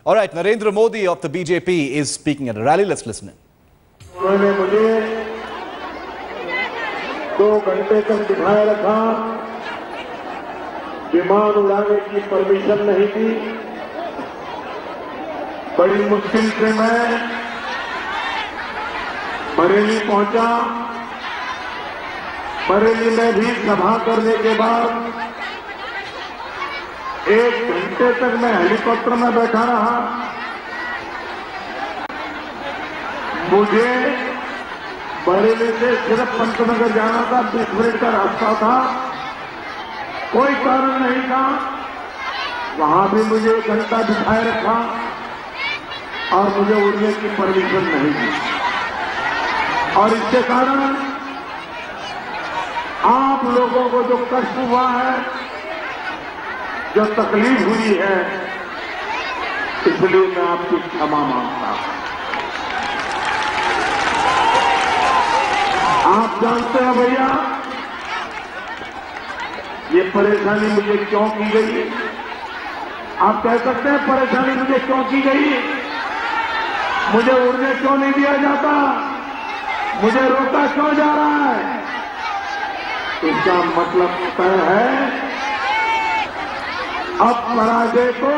All right, Narendra Modi of the BJP is speaking at a rally. Let's listen in. उन्होंने मुझे 2 घंटे तक बिठाए रखा, विमान उड़ाने की परमिशन नहीं दी। बड़ी मुश्किल से मैं बरेली पहुंचा। बरेली में भी सभा करने के बाद 1 घंटे तक मैं हेलीकॉप्टर में बैठा रहा। मुझे बरेली से सिर्फ पंतनगर जाना था, 20 मिनट का रास्ता था, कोई कारण नहीं था। वहां भी मुझे 1 घंटा बिठाए रखा और मुझे उड़ने की परमिशन नहीं दी। और इसके कारण आप लोगों को जो कष्ट हुआ है, जो तकलीफ हुई है, इसलिए मैं आपकी क्षमा मांगता हूं। आप जानते हैं भैया, ये परेशानी मुझे क्यों की गई? आप कह सकते हैं परेशानी मुझे क्यों की गई? मुझे उड़ने क्यों नहीं दिया जाता? मुझे रोका क्यों जा रहा है? इसका मतलब तय है, अब पराजय को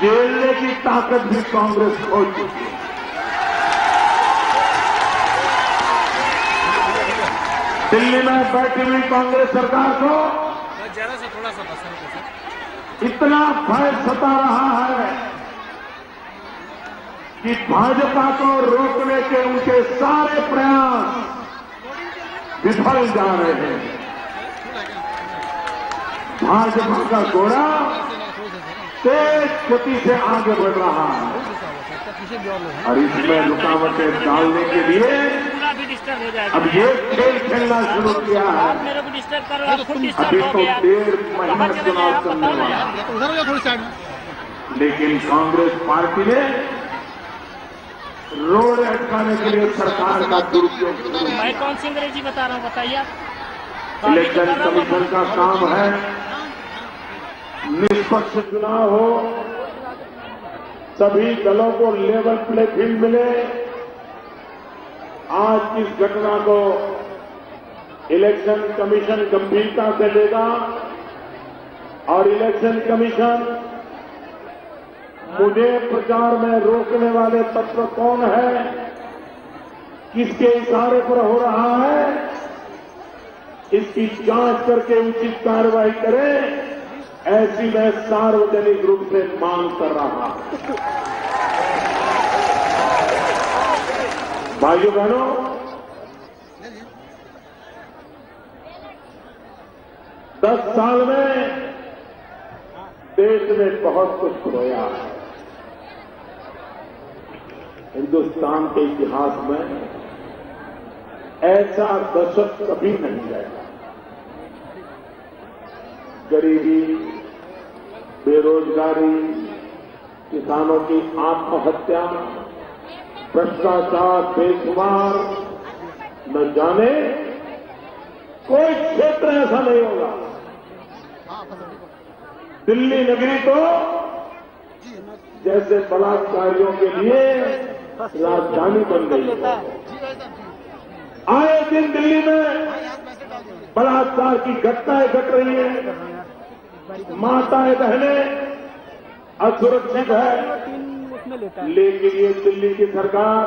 झेलने की ताकत भी कांग्रेस खो चुकी है। दिल्ली में बैठी हुई कांग्रेस सरकार को इतना भय सता रहा है कि भाजपा को रोकने के उनके सारे प्रयास विफल जा रहे हैं। भाजपा का घोड़ा तेज गति से आगे बढ़ रहा है और इसमें रुकावटें डालने के लिए अब ये खेल खेलना शुरू किया है। अभी तो 1.5 महीना चुनाव चलने वाला है, लेकिन कांग्रेस पार्टी ने रोड अटकाने के लिए सरकार का दुरुपयोग शुरू किया। मैं कौन सी अंग्रेजी बता रहा हूँ, बताइए आप। इलेक्शन कमीशन का काम है निष्पक्ष चुनाव हो, सभी दलों को लेवल प्ले फील्ड मिले। आज इस घटना को इलेक्शन कमीशन गंभीरता से लेगा और इलेक्शन कमीशन मुझे प्रचार में रोकने वाले तत्व कौन है, किसके इशारे पर हो रहा है, इसकी जांच करके उचित कार्रवाई करें, ऐसी मैं सार्वजनिक रूप से मांग कर रहा हूं। भाइयों बहनों, दस साल में देश में बहुत कुछ खोया है। हिंदुस्तान के इतिहास में ऐसा दशक कभी नहीं गया। गरीबी, बेरोजगारी, किसानों की आत्महत्या, भ्रष्टाचार, बेशुमार, न जाने कोई क्षेत्र ऐसा नहीं होगा। दिल्ली नगरी तो जैसे बलात्कारियों के लिए राजधानी बन गई है। आए दिन दिल्ली में बलात्कार की घटनाएं घट रही है, माताएं बहनें असुरक्षित है। लेकिन ये दिल्ली की सरकार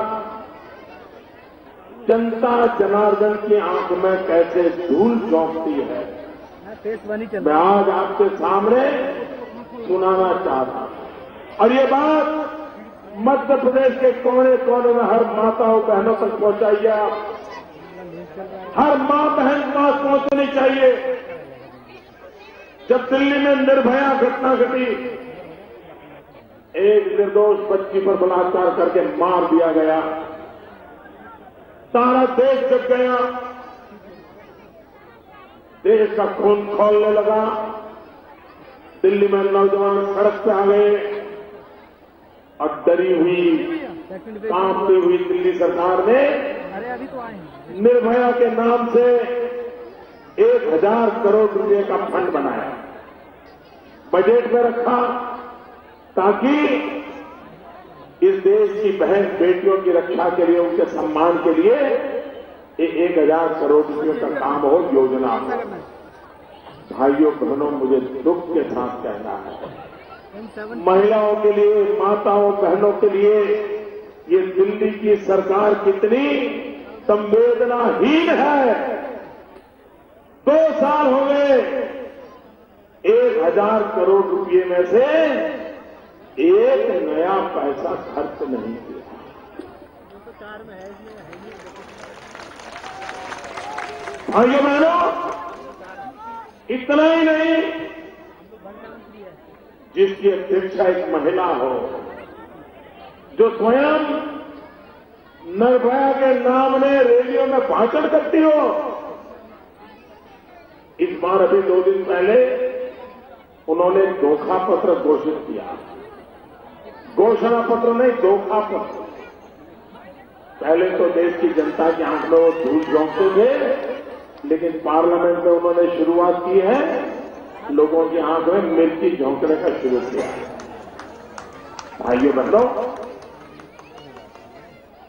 जनता जनार्दन की आंख में कैसे धूल झोंकती है, मैं आज आपके सामने सुनाना चाहता हूं। और ये बात मध्य प्रदेश के कोने कोने में हर माताओं बहनों तक पहुंचाइए। आप हर मां बहन के पास पहुंचनी चाहिए। जब दिल्ली में निर्भया घटना घटी, एक निर्दोष बच्ची पर बलात्कार करके मार दिया गया, सारा देश जग गया, देश का खून खौलने लगा। दिल्ली में नौजवान सड़क पे आ गए और डरी हुई, कांपती हुई दिल्ली सरकार ने निर्भया के नाम से 1000 करोड़ रुपए का फंड बनाया, बजट में रखा, ताकि इस देश की बहन बेटियों की रक्षा के लिए, उनके सम्मान के लिए 1000 करोड़ रुपये का काम हो, योजना हो। भाइयों बहनों, मुझे दुख के साथ कहना है, महिलाओं के लिए, माताओं बहनों के लिए ये दिल्ली की सरकार कितनी संवेदनाहीन है। 2 साल हो गए, 1000 करोड़ रुपये में से एक नया पैसा खर्च नहीं किया। भाइयों बहनों, इतना ही नहीं, जिसकी अध्यक्षा एक महिला हो, जो स्वयं निर्भया के नाम ने रैलियों में भाषण करती हो, इस बार अभी 2 दिन पहले उन्होंने धोखा पत्र घोषित किया। घोषणा पत्र नहीं, धोखा पत्र। पहले तो देश की जनता की आंख में वो धूल झोंकते थे, लेकिन पार्लियामेंट में उन्होंने शुरुआत की है, लोगों की आंख में मिर्ची झोंकने का शुरू किया। भाइयों बहनों,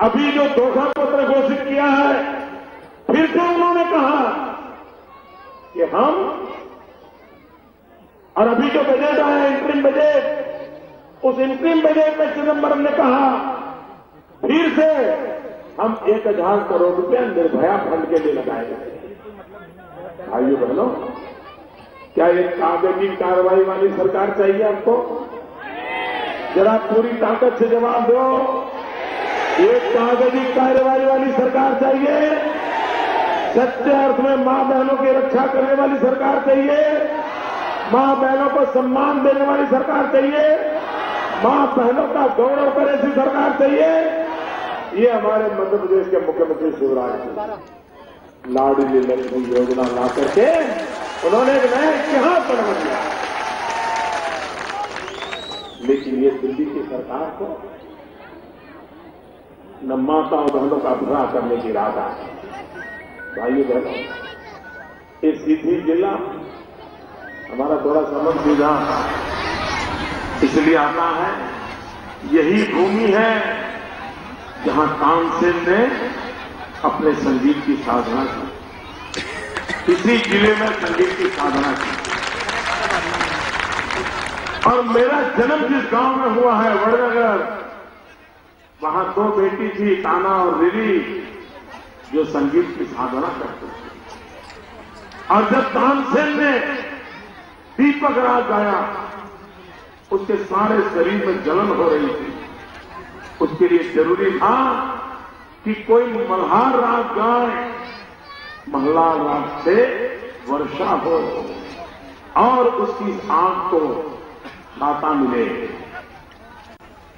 अभी जो धोखा पत्र घोषित किया है, फिर से उन्होंने कहा कि हम, और अभी जो बजट आया इंटरिम बजट, उस इंटरिम बजट में चिदम्बरम ने कहा फिर से हम 1000 करोड़ रुपया निर्भया फंड के लिए लगाएंगे। भाइयों बहनों, क्या ये कागजी कार्रवाई वाली सरकार चाहिए आपको? जरा पूरी ताकत से जवाब दो। ये कागजी कार्रवाई वाली सरकार चाहिए? सच्चे अर्थ में मां बहनों की रक्षा करने वाली सरकार चाहिए? मां बहनों को सम्मान देने वाली सरकार चाहिए? मां बहनों का गौरव करे ऐसी सरकार चाहिए? ये हमारे मध्य प्रदेश के मुख्यमंत्री शिवराज सिंह लाडली लक्ष्मी योजना ला करके उन्होंने एक नया इतिहास बना दिया। लेकिन ये दिल्ली की सरकार को न माताओं बहनों का भला करने की इरादा है। भाइयों बहनों, ये सीधी जिला हमारा थोड़ा समझ बुझा इसलिए आता है, यही भूमि है जहां तानसेन ने अपने संगीत की साधना की। इसी जिले में संगीत की साधना की। और मेरा जन्म जिस गांव में हुआ है, वड़नगर, वहां 2 बेटी थी, ताना और रिली, जो संगीत की साधना करते थे। और जब तानसेन ने दीपक राग गाया, उसके सारे शरीर में जलन हो रही थी। उसके लिए जरूरी था कि कोई मल्हार राग गाए, मल्हार राग से वर्षा हो और उसकी आंख को छाता मिले।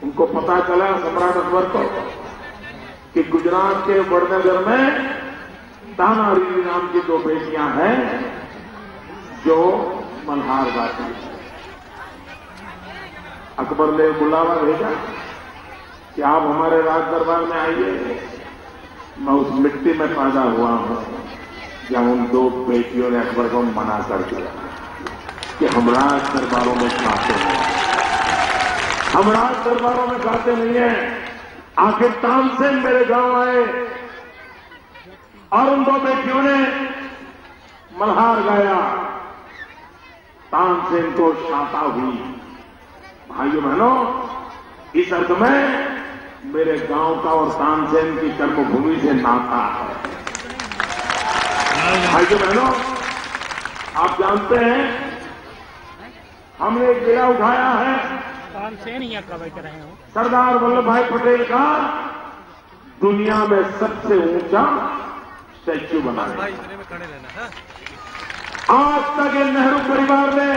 उनको पता चला, सम्राट अकबर को, कि गुजरात के वड़नगर में ताना रिली नाम की 2 बेटियां हैं जो मल्हार गाती हैं। अकबर ने बुलावा भेजा कि आप हमारे राज दरबार में आइए। मैं उस मिट्टी में पैदा हुआ हूं जहां उन 2 बेटियों ने अकबर को मना कर दिया कि हम राज दरबारों में खाते हैं, हम राज दरबारों में खाते नहीं हैं। आखिर तानसेन मेरे गांव आए और उन 2 बेटियों ने मल्हार गाया, तानसेन को शांता हुई। भाइयों बहनों, इस अर्थ में मेरे गांव का और तानसेन की कर्मभूमि से नाता है। भाइयों बहनों, आप जानते हैं, हमने एक जिला उठाया है, तानसेन ही कब कर रहे हो, सरदार वल्लभ भाई पटेल का दुनिया में सबसे ऊंचा स्टैच्यू बनाया। आज तक ये नेहरू परिवार ने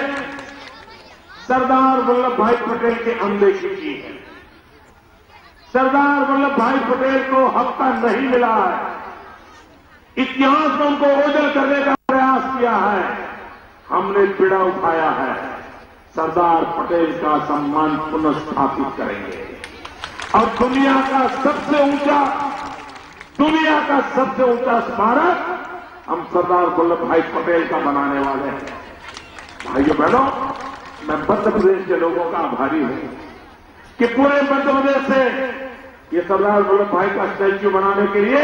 सरदार वल्लभ भाई पटेल की अनदेखी की है। सरदार वल्लभ भाई पटेल को हफ्ता नहीं मिला है। इतिहास में उनको ओझल करने का प्रयास किया है। हमने पीड़ा उठाया है, सरदार पटेल का सम्मान पुनर्स्थापित करेंगे और दुनिया का सबसे ऊंचा स्मारक हम सरदार वल्लभ भाई पटेल का बनाने वाले हैं। भाइयों बहनों, मैं मध्य प्रदेश के लोगों का आभारी हूं कि पूरे मध्य प्रदेश से ये सरदार वल्लभ भाई का स्टैच्यू बनाने के लिए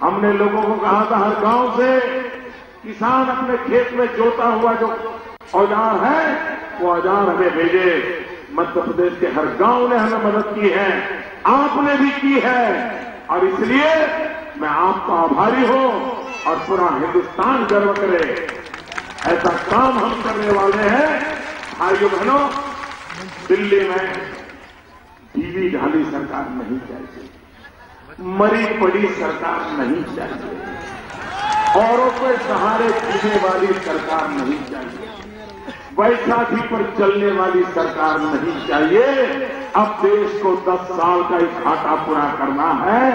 हमने लोगों को कहा था, हर गांव से किसान अपने खेत में जोता हुआ जो औजार है वो औजार हमें भेजे। मध्य प्रदेश के हर गांव ने हमें मदद की है, आपने भी की है, और इसलिए मैं आपका आभारी हूं और पूरा हिंदुस्तान गर्व करे। ऐसा काम हम करने वाले हैं। भाइयों बहनों, दिल्ली में ढीली ढाली सरकार नहीं चाहिए, मरी पड़ी सरकार नहीं चाहिए, औरों के सहारे जीने वाली सरकार नहीं चाहिए, वैशाखी पर चलने वाली सरकार नहीं चाहिए। अब देश को 10 साल का एक घाटा पूरा करना है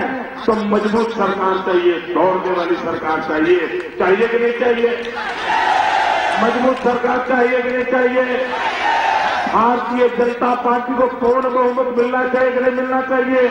तो मजबूत सरकार चाहिए, दौड़ने वाली सरकार चाहिए। चाहिए कि नहीं चाहिए? मजबूत सरकार चाहिए कि नहीं चाहिए? भारतीय जनता पार्टी को पूर्ण बहुमत मिलना चाहिए कि नहीं मिलना चाहिए?